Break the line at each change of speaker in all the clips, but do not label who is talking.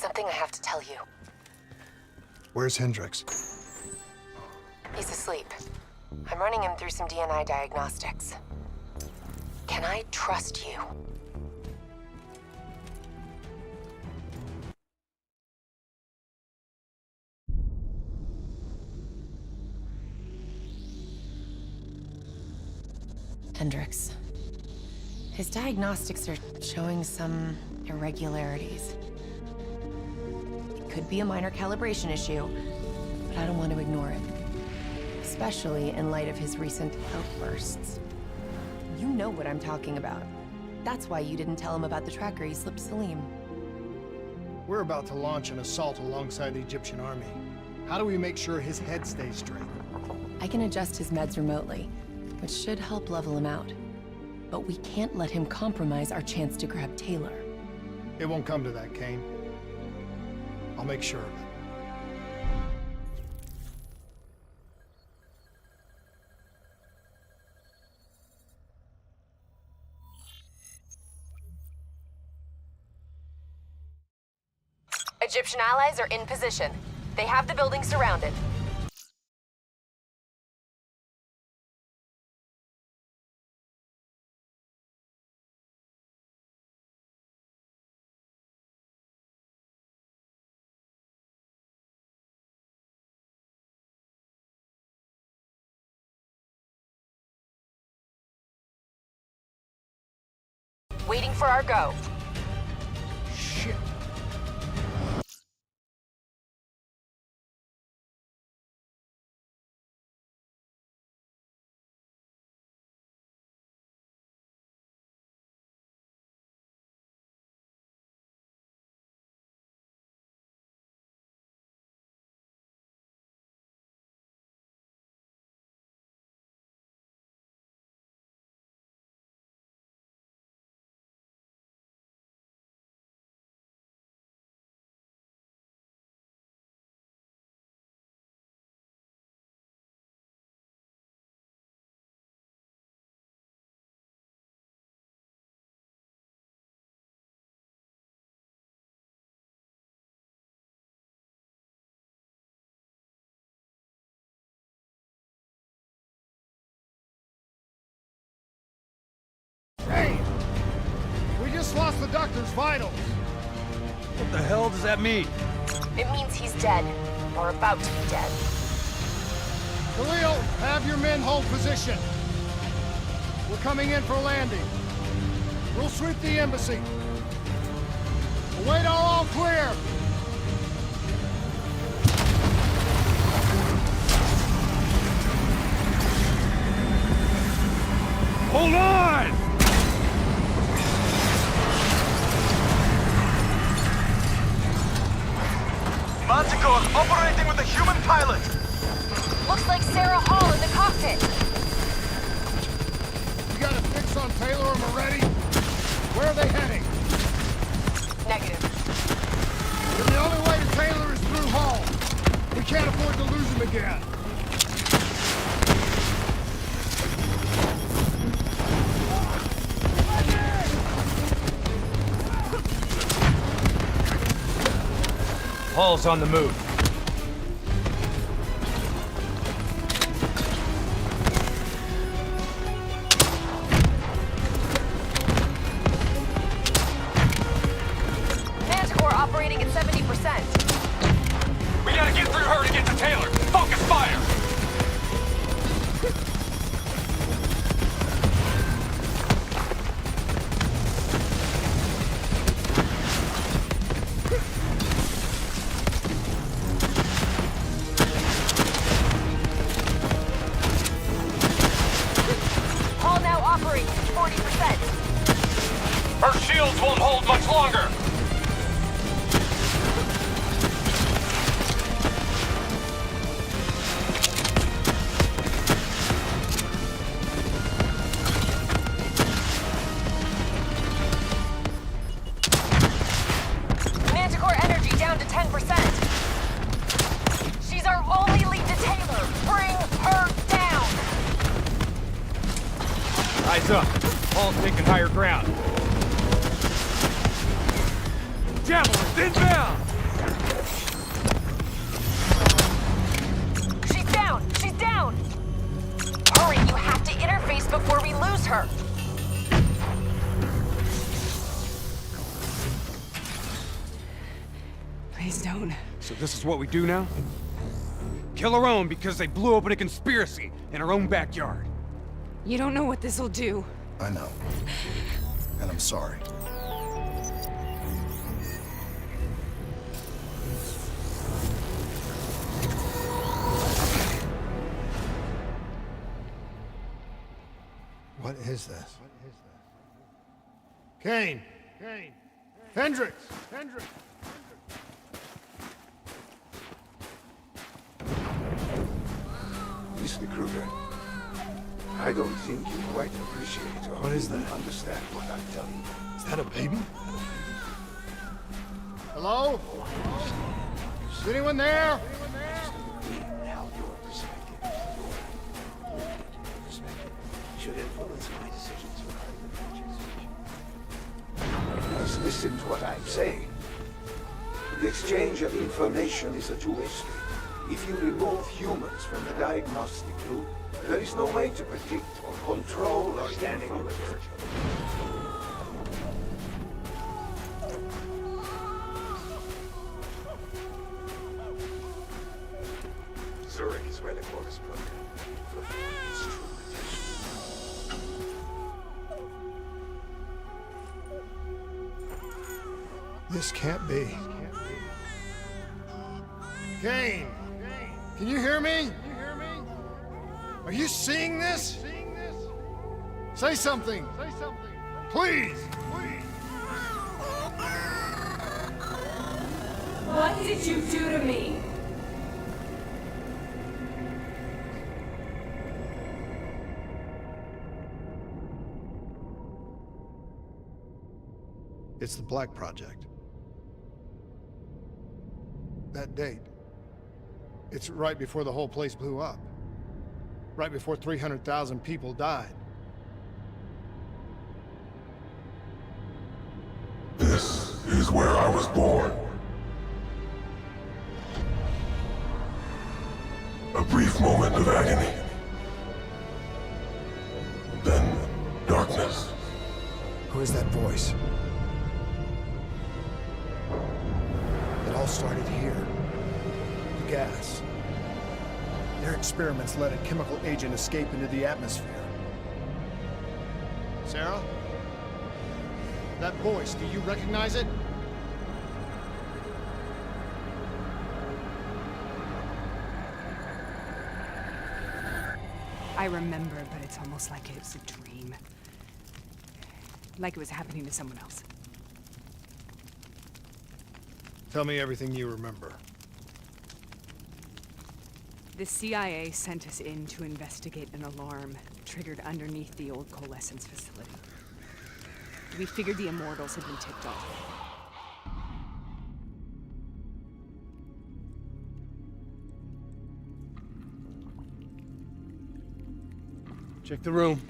something I have to tell you.
Where's Hendricks?
He's asleep. I'm running him through some DNA diagnostics. Can I trust you? Hendricks. His diagnostics are showing some irregularities. It could be a minor calibration issue, but I don't want to ignore it. Especially in light of his recent outbursts. You know what I'm talking about. That's why you didn't tell him about the tracker he slipped Salim.
We're about to launch an assault alongside the Egyptian army. How do we make sure his head stays straight?
I can adjust his meds remotely, which should help level him out. But we can't let him compromise our chance to grab Taylor.
It won't come to that, Kane. I'll make sure of it.
Egyptian allies are in position. They have the building surrounded. Waiting for our go.
Shit. Hey! We just lost the doctor's vitals!
What the hell does that mean?
It means he's dead, or about to be dead.
Khalil, have your men hold position. We're coming in for landing. We'll sweep the embassy. Await all clear!
Hold on!
Manticore operating with a human pilot.
Looks like Sarah Hall in the cockpit.
You got a fix on Taylor and Moretti? Where are they heading?
Negative.
Then the only way to Taylor is through Hall. We can't afford to lose him again.
Hall's on the move.
Manticore operating at 70%.
We gotta get through her to get to Taylor. Focus fire!
Hall now operates at 40%.
Her shields won't hold much longer.
Manticore energy down to 10%. She's our only lead to Taylor. Bring her down.
Eyes up. Hall's taking higher ground. Javelin, inbound!
down! Hurry, you have to interface before we lose her!
Please don't.
So this is what we do now? Kill our own because they blew open a conspiracy in our own backyard.
You don't know what this'll do.
I know. And I'm sorry. What is this? Kane! Kane! Hendricks! Hendricks!
Mr. Kruger, I don't think you quite appreciate or
What is
even
that?
understand what I'm telling you.
Is that a baby? Hello? Is anyone there?
Now your perspective, should influence my decisions regarding the project. Just listen to what I'm saying. The exchange of information is a two-way street. If you remove humans from the diagnostic loop, there is no way to predict or control organic material. Zurich is where the core is broken. It's true protection.
This can't be. Kane! Can you hear me? Are you seeing this? Say something! Please!
What did you do to me?
It's the Black Project. That date. It's right before the whole place blew up. Right before 300,000 people died.
This is where I was born. A brief moment of agony. Then darkness.
Who is that voice? It all started here. The gas. Their experiments let a chemical agent escape into the atmosphere. Sarah? That voice, do you recognize it?
I remember, but it's almost like it was a dream. Like it was happening to someone else.
Tell me everything you remember.
The CIA sent us in to investigate an alarm triggered underneath the old coalescence facility. We figured the Immortals had been tipped off.
Check the room.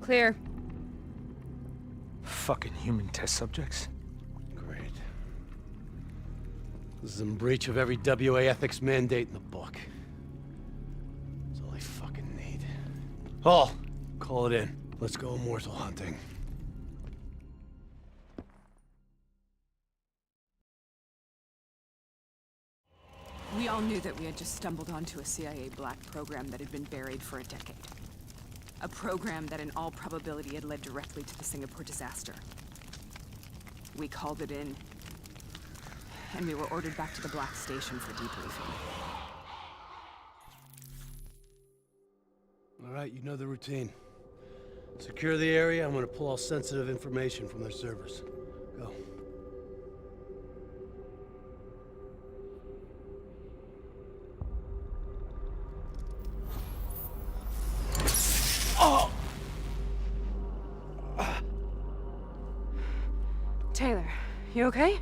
Clear.
Fucking human test subjects. Great. This is in breach of every WA ethics mandate in the book. That's all I fucking need. Hall, call it in. Let's go immortal hunting.
We all knew that we had just stumbled onto a CIA black program that had been buried for a decade. A program that in all probability had led directly to the Singapore disaster. We called it in, and we were ordered back to the Black Station for debriefing.
All right, you know the routine. Secure the area. I'm gonna pull all sensitive information from their servers. Go.
Taylor, you okay?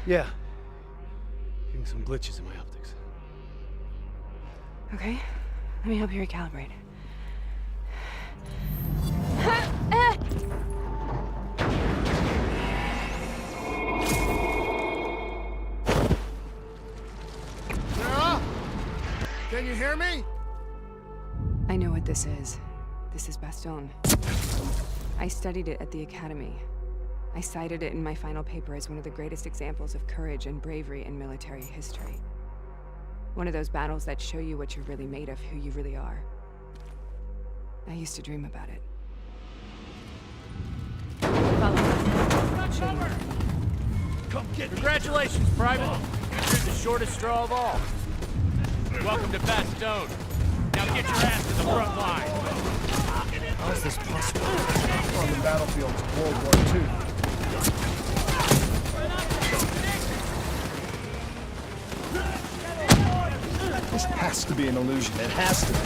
Yeah. Getting some glitches in my optics.
Okay, let me help you recalibrate.
Can you hear me?
I know what this is. This is Bastion. I studied it at the Academy. I cited it in my final paper as one of the greatest examples of courage and bravery in military history. One of those battles that show you what you're really made of, who you really are. I used to dream about it. Follow me.
Congratulations, Private. You're the shortest straw of all. Welcome to Bastion. Now get your ass to the front line.
How is this possible? We're on the battlefield of World War II. This has to be an illusion. It has to be.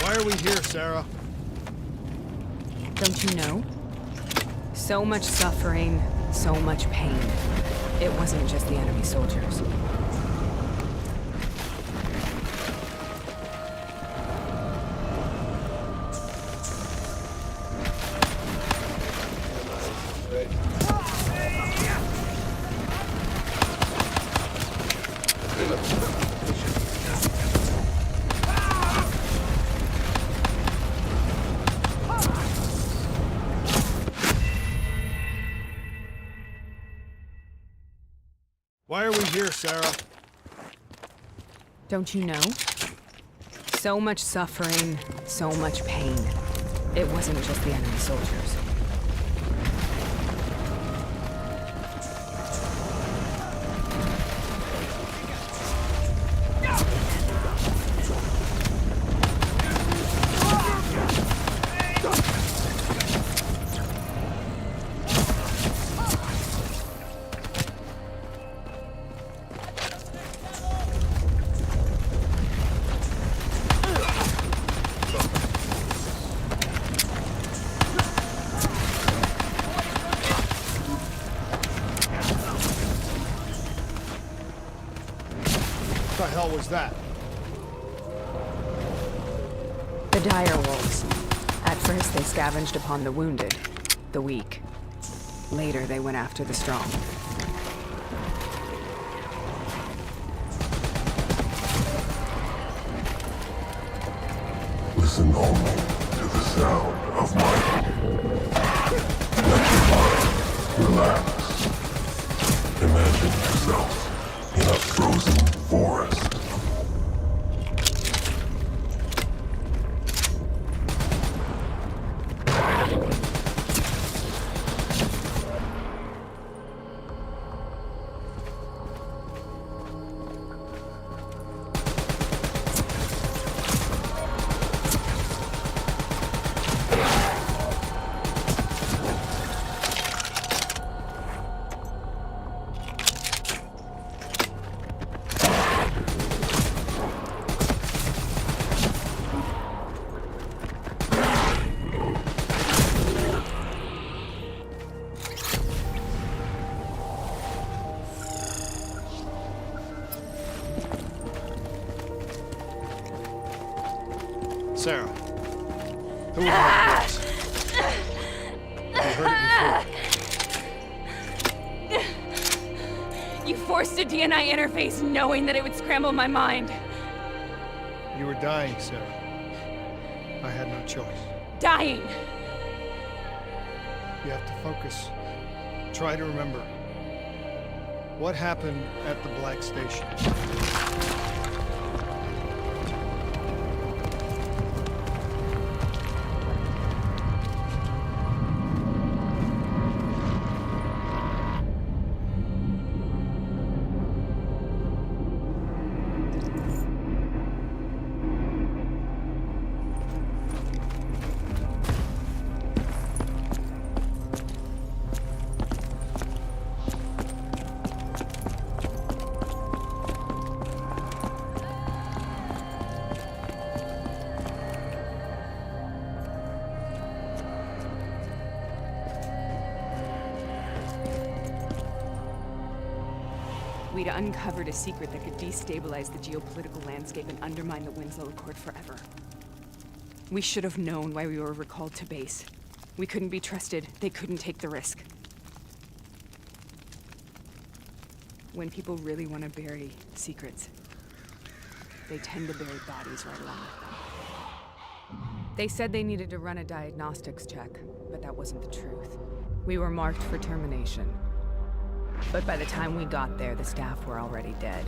Why are we here, Sarah?
Don't you know? So much suffering, so much pain. It wasn't just the enemy soldiers.
Why are we here, Sarah?
Don't you know? So much suffering, so much pain. It wasn't just the enemy soldiers.
What the hell was that?
The dire wolves. At first they scavenged upon the wounded, the weak. Later, they went after the strong.
Listen only to the sound of my... Let your mind relax. Imagine yourself in a frozen forest.
Sarah, who are those? Have you heard it before?
You forced a DNI interface knowing that it would scramble my mind.
You were dying, Sarah. I had no choice.
Dying!
You have to focus. Try to remember. What happened at the Black Station?
We'd uncovered a secret that could destabilize the geopolitical landscape and undermine the Winslow Accord forever. We should have known why we were recalled to base. We couldn't be trusted. They couldn't take the risk. When people really want to bury secrets, they tend to bury bodies right along with them. They said they needed to run a diagnostics check, but that wasn't the truth. We were marked for termination. But by the time we got there, the staff were already dead.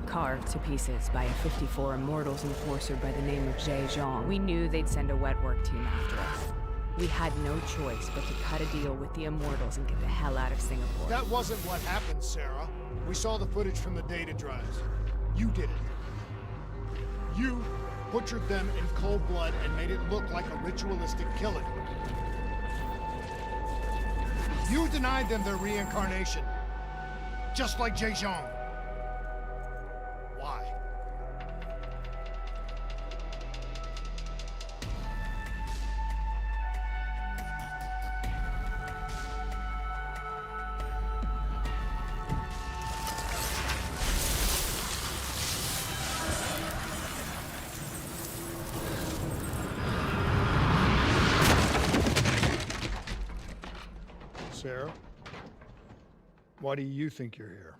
Carved to pieces by a 54 Immortals enforcer by the name of Jay Zhang. We knew they'd send a wet work team after us. We had no choice but to cut a deal with the Immortals and get the hell out of Singapore.
That wasn't what happened, Sarah. We saw the footage from the data drives. You did it. You butchered them in cold blood and made it look like a ritualistic killing. You denied them their reincarnation. Just like Jay Zhang. Why? Sarah, why do you think you're here?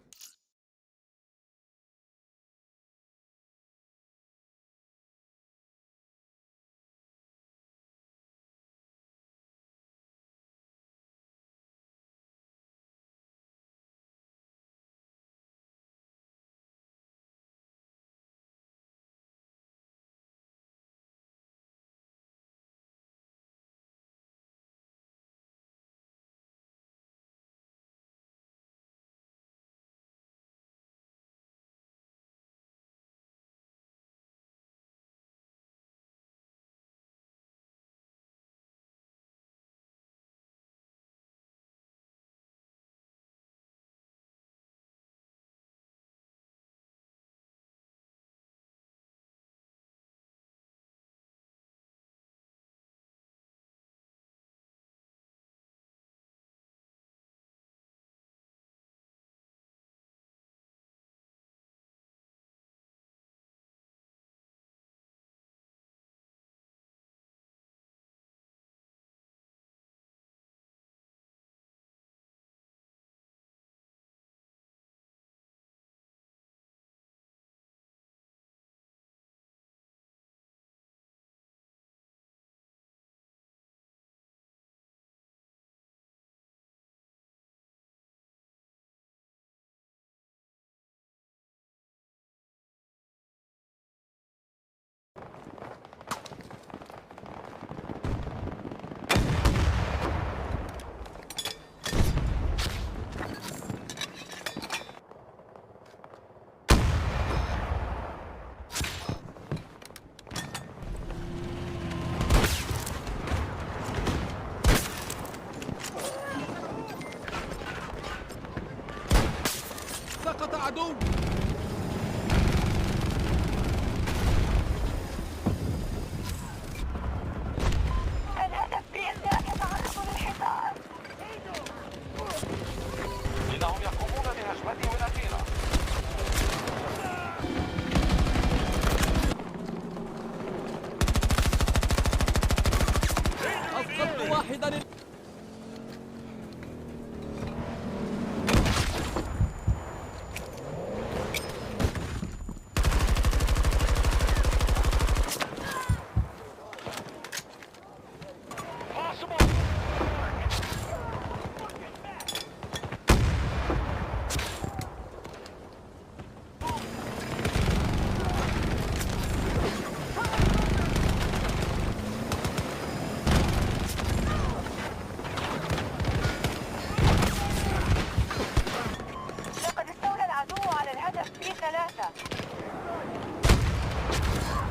أسقطت واحدا.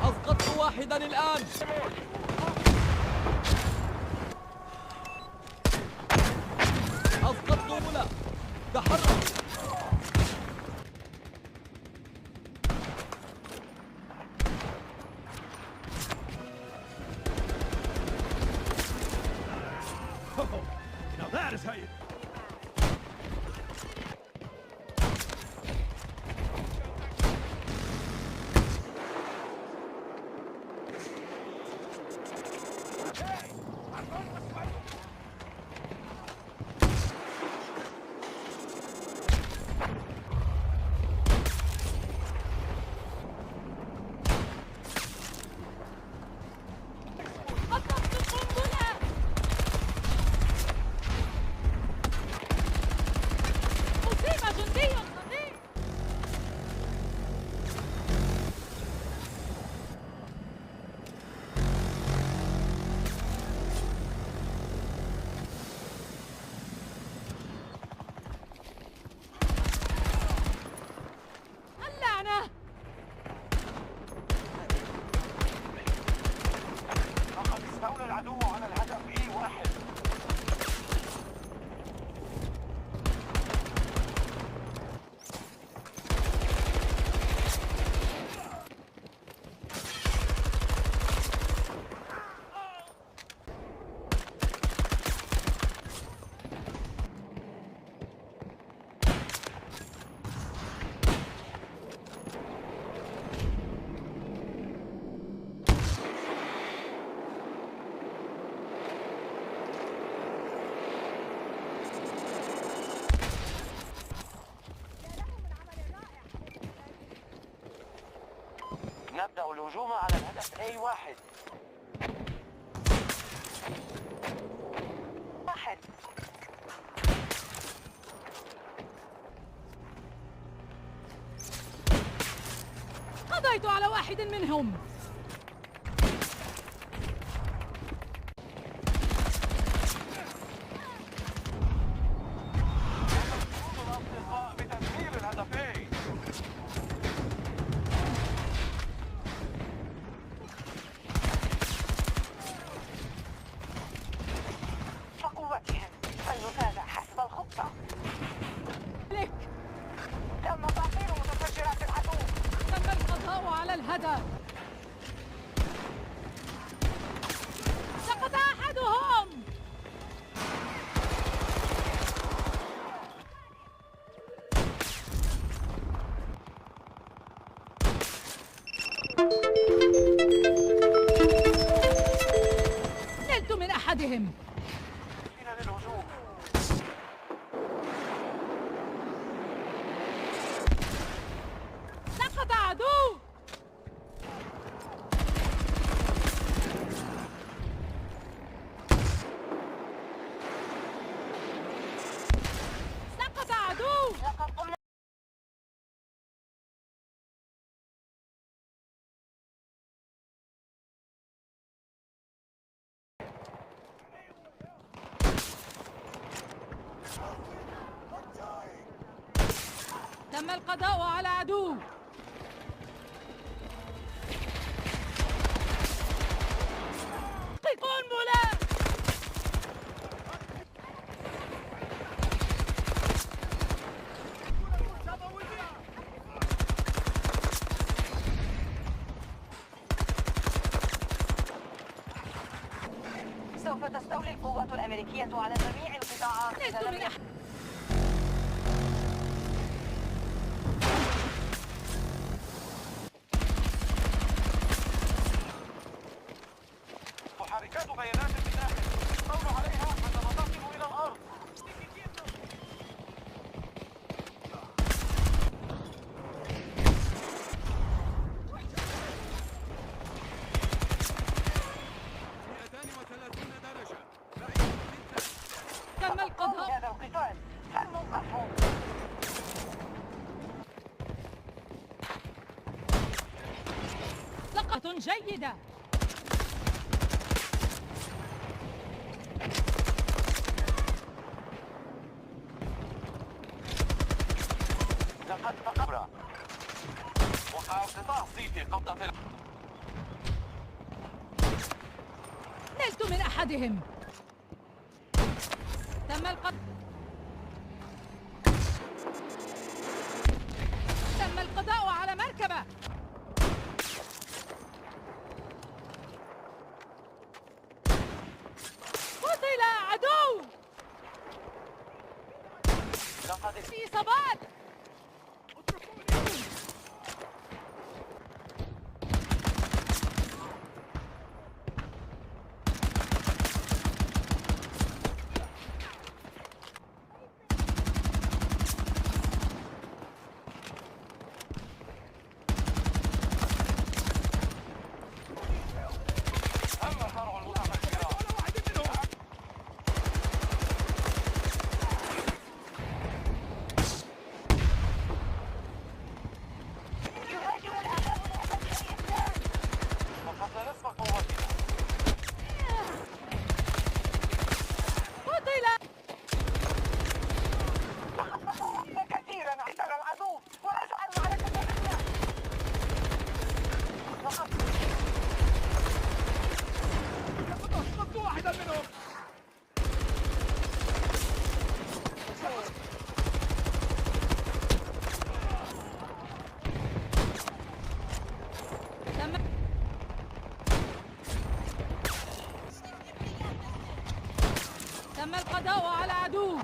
أسقطت واحدا الآن. أسقطت أولى. تحرك.
Now that is how you...
نبدأ الهجوم على الهدف A1.
قضيت على واحد منهم. الهدف. سقط أحدهم. نلت من أحدهم. سقط عدو. تم القضاء على عدو. قنبلة.
سوف تستولي القوات الأمريكية على جميع القطاعات. محركات بيانات بالداخل.
جيدة.
لقد تقبل. وقع قطاع صيفي قبضة
نلت من أحدهم. تم القضاء على مركبة. قتل عدو. في إصابات. تم القضاء على عدو.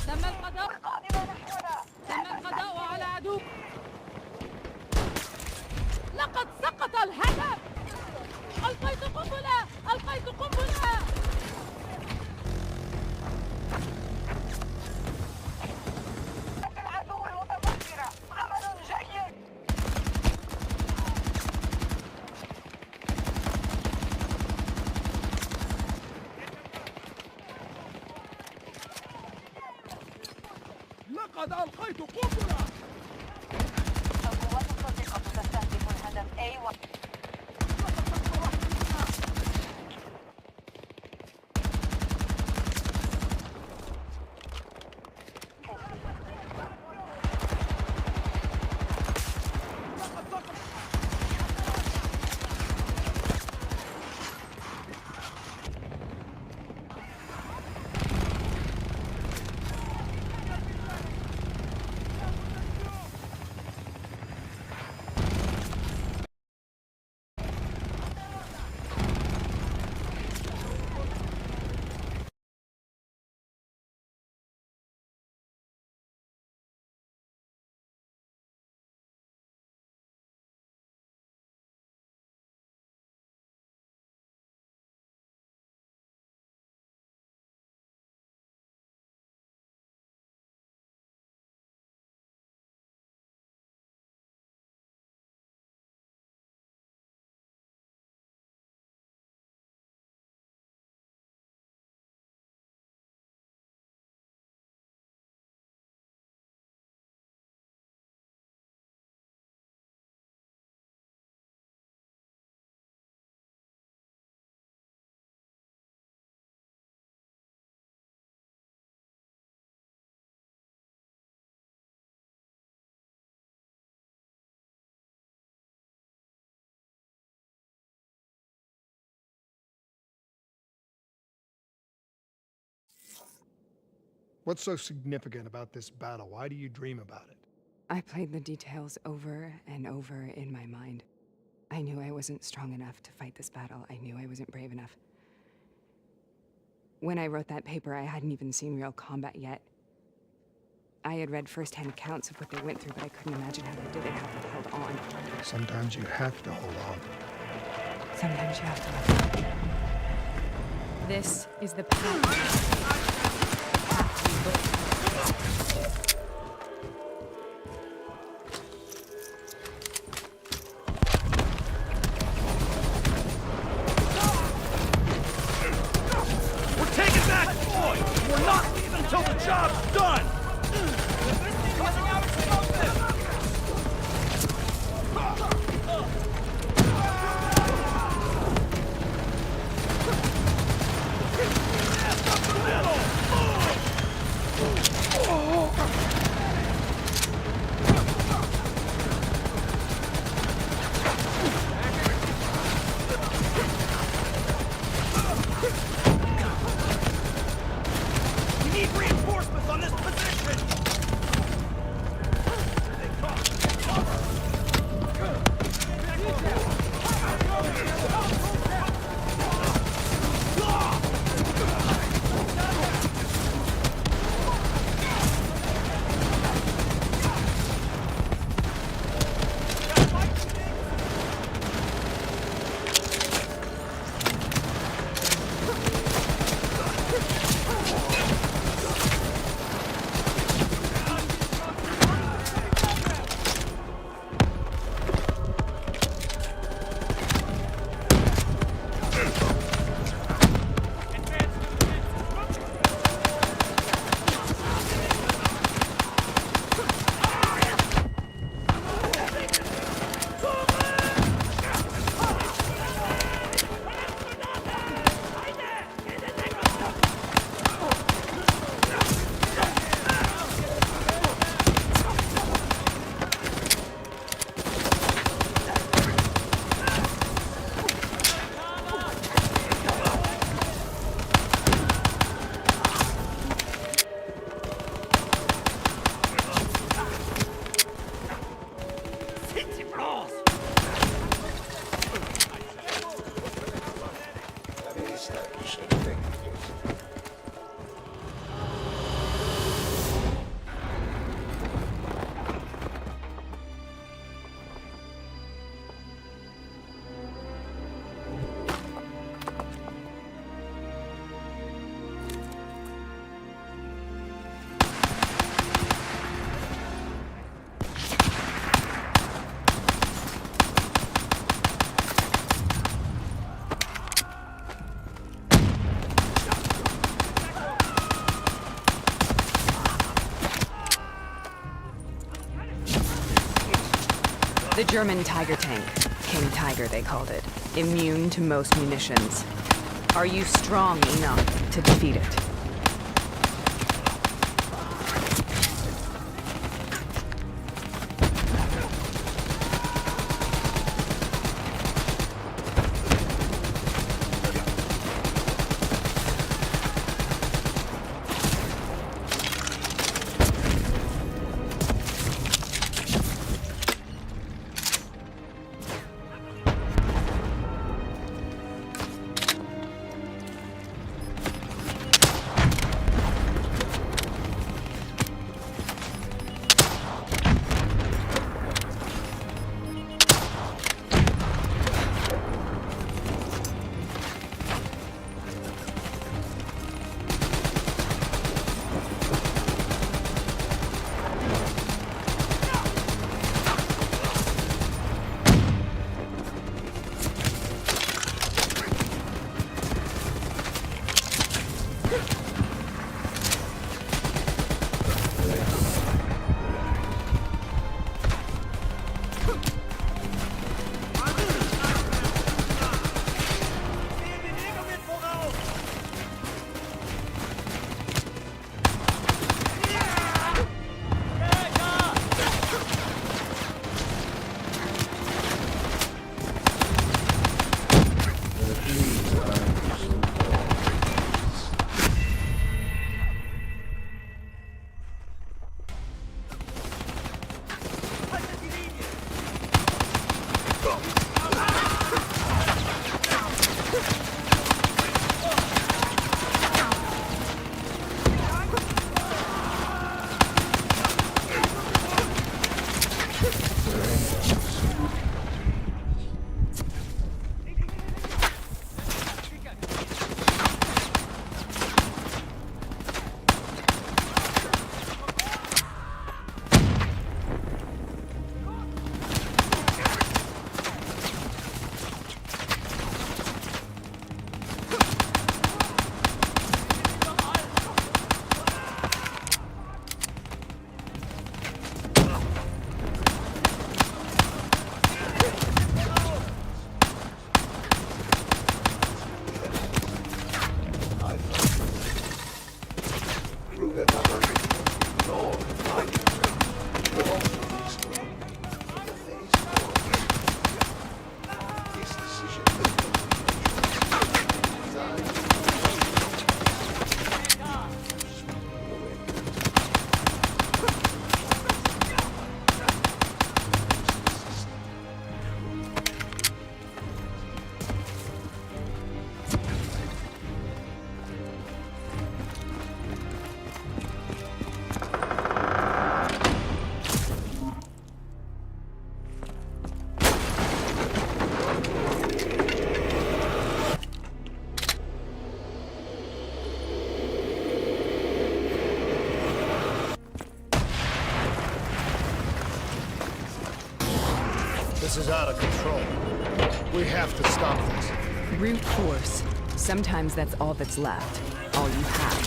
تم القضاء على عدو. لقد سقط الهدف. ألقيت قنبلة. ألقيت قنبلة.
العدو المتفجرة. عمل جيد.
لقد ألقيت قنبلة.
القوات الصديقة تستهدف الهدف A1.
What's so significant about this battle? Why do you dream about it?
I played the details over and over in my mind. I knew I wasn't strong enough to fight this battle. I knew I wasn't brave enough. When I wrote that paper, I hadn't even seen real combat yet. I had read first-hand accounts of what they went through, but I couldn't imagine how they did it, how they held on.
Sometimes you have to hold on.
Sometimes you have to let go. This is the path.
We're taking that point! We're not leaving until the job's done!
The German Tiger tank. King Tiger, they called it. Immune to most munitions. Are you strong enough to defeat it?
This is out of control. We have to stop this.
Brute force. Sometimes that's all that's left. All you have.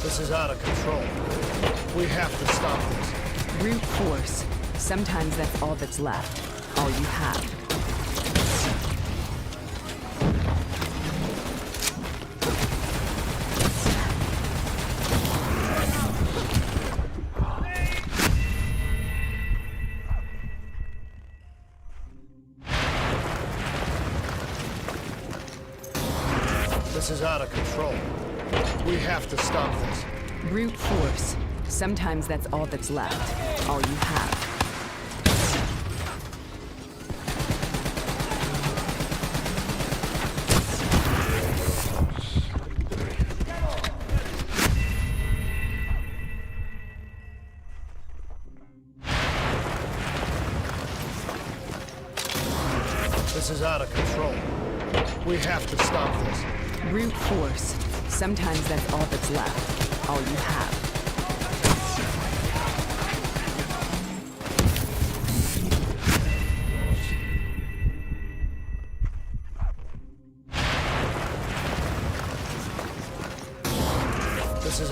This is out of control. We have to stop this.
Brute force. Sometimes that's all that's left. All you have.
This is out of control. We have to stop this.
Brute force. Sometimes that's all that's left. All you have.
This is out of control. We have to stop this.
Brute force. Sometimes that's all that's left. All you have.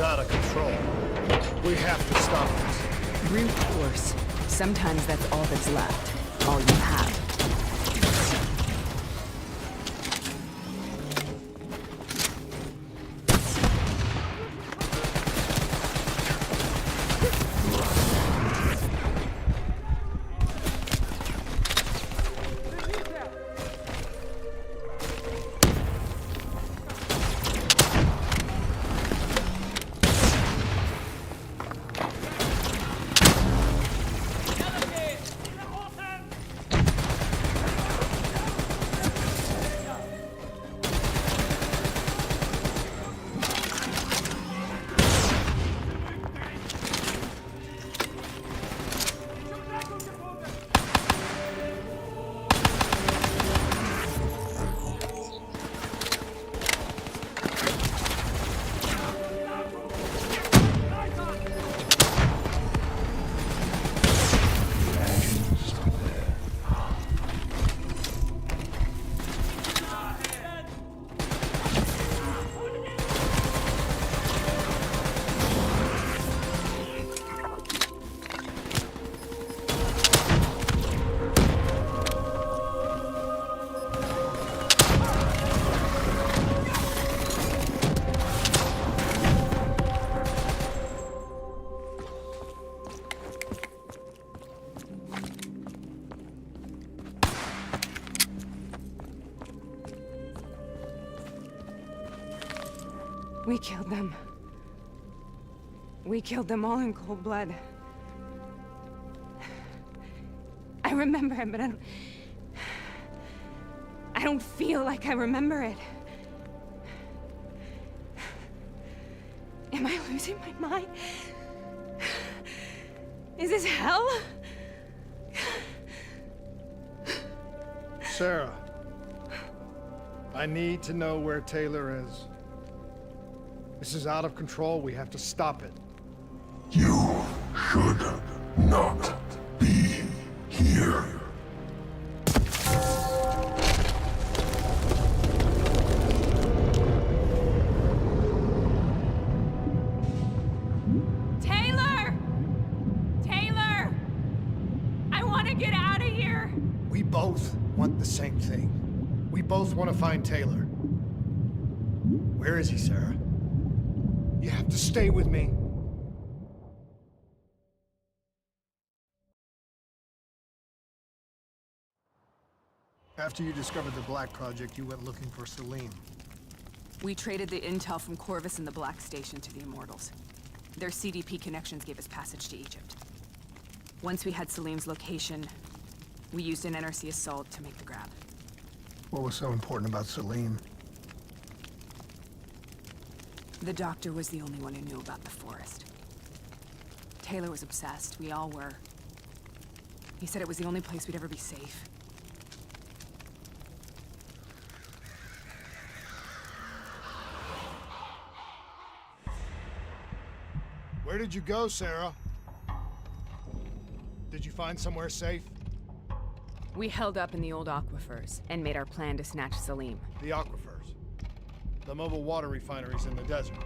out of control. We have to stop this.
Brute force. Sometimes that's all that's left. All you have. We killed them. We killed them all in cold blood. I remember it, but I don't feel like I remember it. Am I losing my mind? Is this hell?
Sarah, I need to know where Taylor is. This is out of control. We have to stop it.
You should not be here.
Taylor! Taylor! I want to get out of here!
We both want the same thing. We both want to find Taylor. Where is he, Sarah? You have to stay with me. After you discovered the Black Project, you went looking for Salim.
We traded the intel from Corvus and the Black Station to the Immortals. Their CDP connections gave us passage to Egypt. Once we had Salim's location, we used an NRC assault to make the grab.
What was so important about Salim?
The doctor was the only one who knew about the forest. Taylor was obsessed. We all were. He said it was the only place we'd ever be safe.
Where did you go, Sarah? Did you find somewhere safe?
We held up in the old aquifers and made our plan to snatch Salim.
The aquifers. The mobile water refineries in the desert.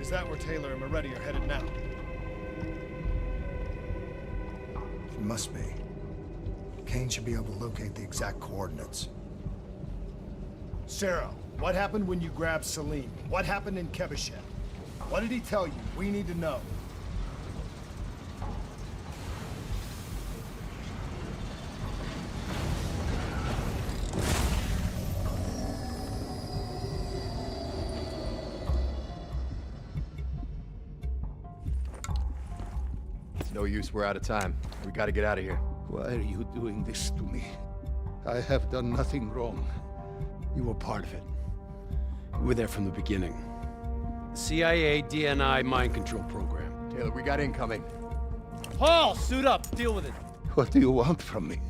Is that where Taylor and Moretti are headed now?
It must be. Kane should be able to locate the exact coordinates.
Sarah, what happened when you grabbed Salim? What happened in Kebashet? What did he tell you? We need to know.
No use, we're out of time. We gotta get out of here.
Why are you doing this to me? I have done nothing wrong.
You were part of it. You were there from the beginning. CIA, DNI, mind control program.
Taylor, we got incoming.
Paul, suit up. Deal with it.
What do you want from me?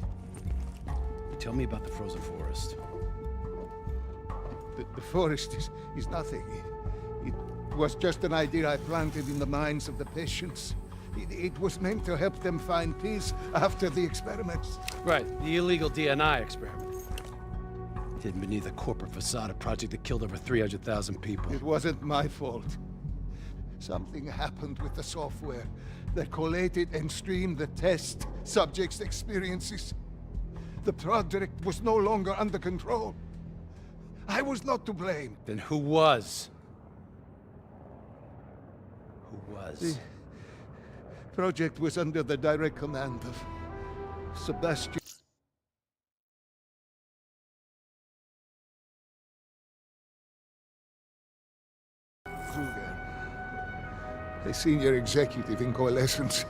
Tell me about the frozen forest.
The forest is nothing. It was just an idea I planted in the minds of the patients. It was meant to help them find peace after the experiments.
Right, the illegal DNI experiment. Hidden beneath a corporate facade, a project that killed over 300,000 people.
It wasn't my fault. Something happened with the software that collated and streamed the test subjects' experiences. The project was no longer under control. I was not to blame.
Then who was? Who was?
The project was under the direct command of Sebastian. A senior executive in Coalescence.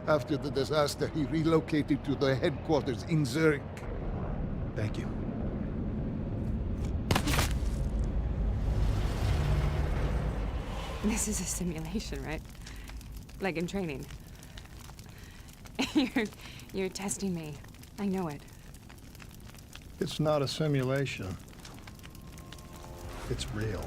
After the disaster, he relocated to the headquarters in Zurich.
Thank you.
This is a simulation, right? Like in training. You're testing me. I know it.
It's not a simulation. It's real.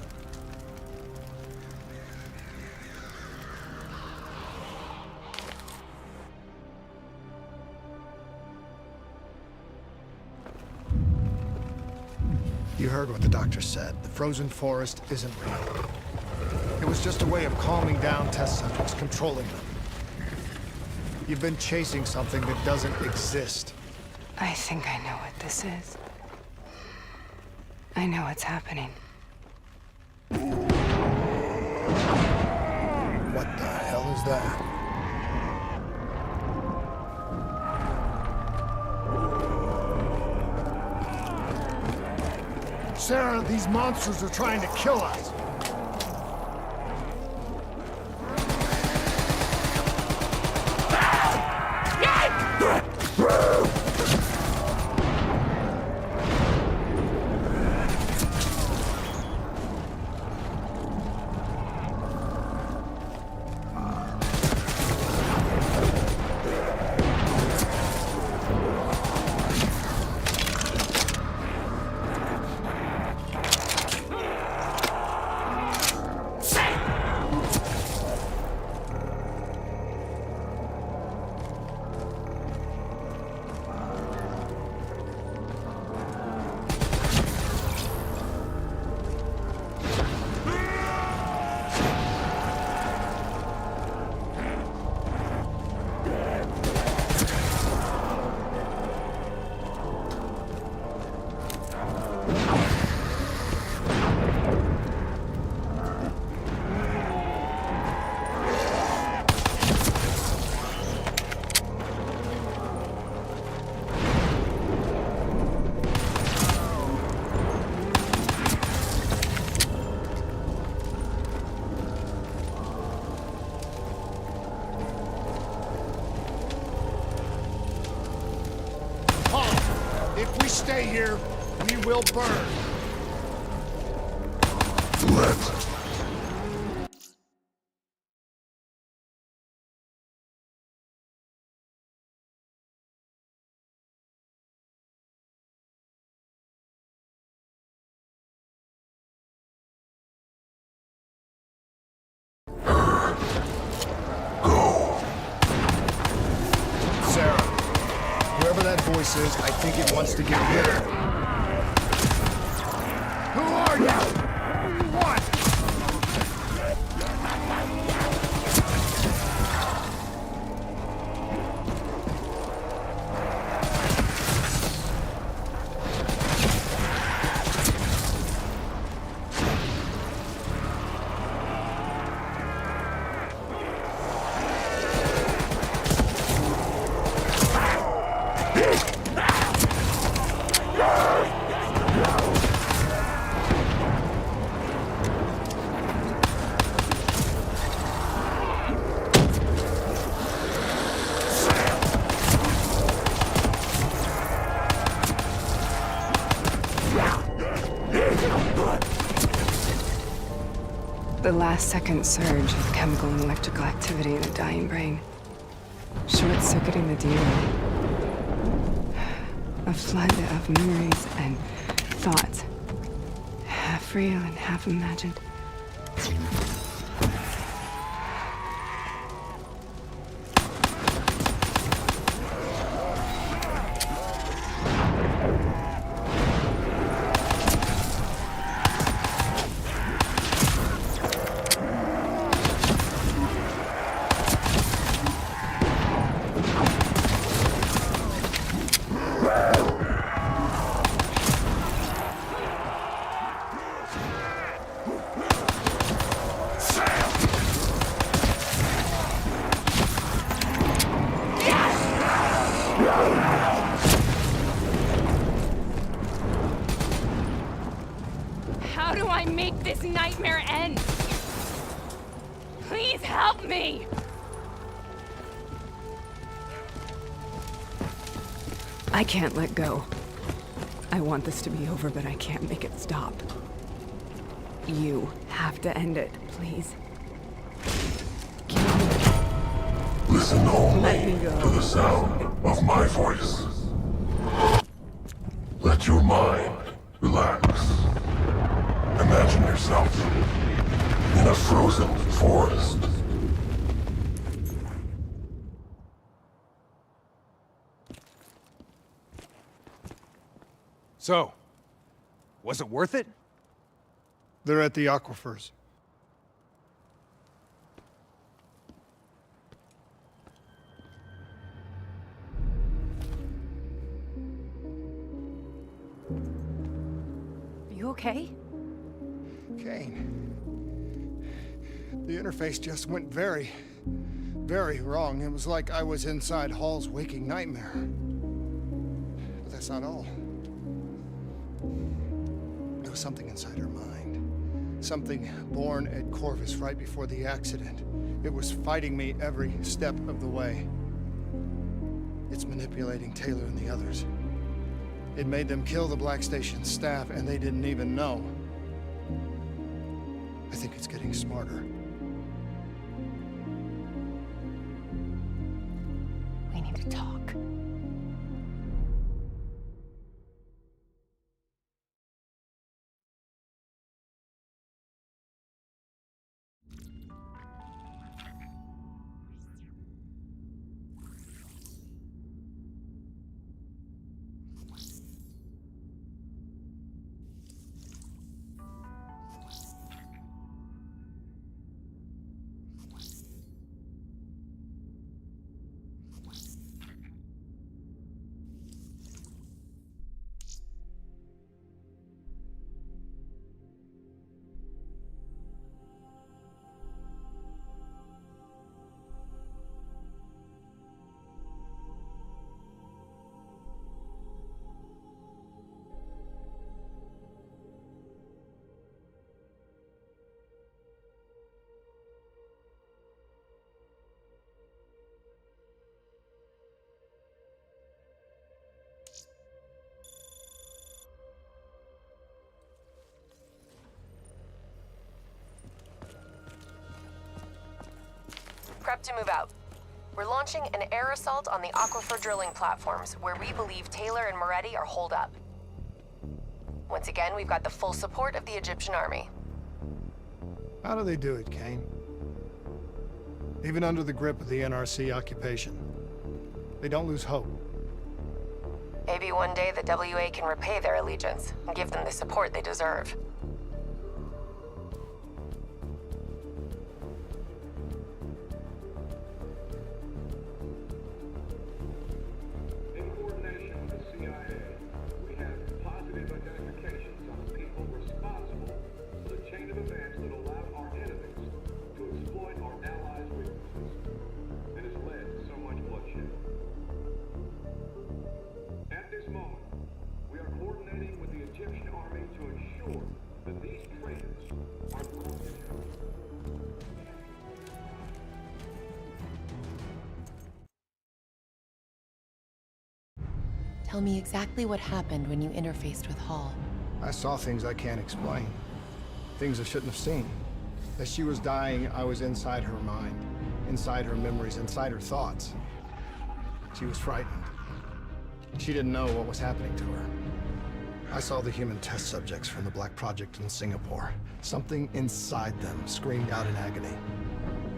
You heard what the doctor said. The frozen forest isn't real. It was just a way of calming down test subjects, controlling them. You've been chasing something that doesn't exist.
I think I know what this is. I know what's happening.
What the hell is that?
Sarah, these monsters are trying to kill us. If we stay here, we will burn.
Let's
Sarah, whoever that voice is, I think it wants to get rid of her.
Who are you? What do you want?
The last-second surge of chemical and electrical activity in a dying brain. Short-circuiting the DNA. A flood of memories and thoughts. Half real and half imagined. How do I make this nightmare end? Please help me! I can't let go. I want this to be over, but I can't make it stop. You have to end it, please.
Listen only
Let me go.
to the sound of my voice. Let your mind relax. Imagine yourself in a frozen forest.
So, was it worth it?
They're at the aquifers.
Are you okay?
Kane. The interface just went very wrong. It was like I was inside Hall's waking nightmare. But that's not all. There was something inside her mind. Something born at Corvus right before the accident. It was fighting me every step of the way. It's manipulating Taylor and the others. It made them kill the Black Station staff, and they didn't even know. I think it's getting smarter.
We need to talk. Prep to move out. We're launching an air assault on the aquifer drilling platforms, where we believe Taylor and Moretti are holed up. Once again, we've got the full support of the Egyptian army.
How do they do it, Kane? Even under the grip of the NRC occupation, they don't lose hope.
Maybe one day the WA can repay their allegiance and give them the support they deserve. Tell me exactly what happened when you interfaced with Hall.
I saw things I can't explain. Things I shouldn't have seen. As she was dying, I was inside her mind, inside her memories, inside her thoughts. She was frightened. She didn't know what was happening to her. I saw the human test subjects from the Black Project in Singapore. Something inside them screamed out in agony.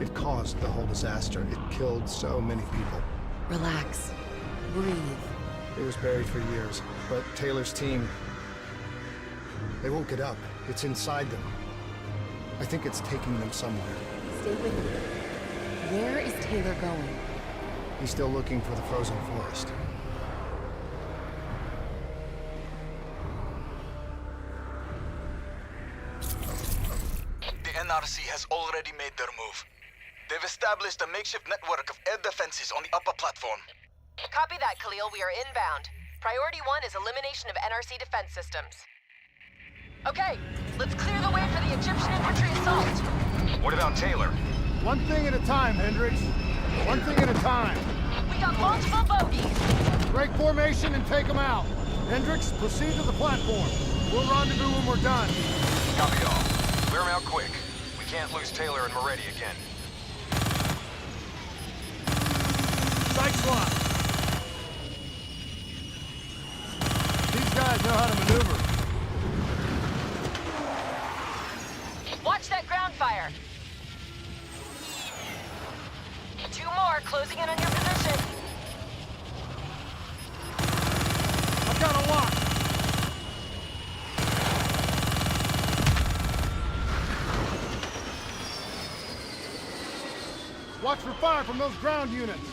It caused the whole disaster. It killed so many people.
Relax. Breathe.
It was buried for years, but Taylor's team, they won't get up. It's inside them. I think it's taking them somewhere.
Stay with me. Where is Taylor going?
He's still looking for the frozen forest.
The NRC has already made their move. They've established a makeshift network of air defenses on the upper platform.
Copy that, Khalil. We are inbound. Priority 1 is elimination of NRC defense systems. Okay, let's clear the way for the Egyptian infantry assault.
What about Taylor?
One thing at a time, Hendricks. One thing at a time.
We got multiple bogeys.
Break formation and take them out. Hendricks, proceed to the platform. We'll rendezvous when we're done.
Copy all. Clear them out quick. We can't lose Taylor and Moretti again.
Sight swap. These guys know how to maneuver.
Watch that ground fire. 2 more closing in on your position.
I've got a lock. Watch for fire from those ground units.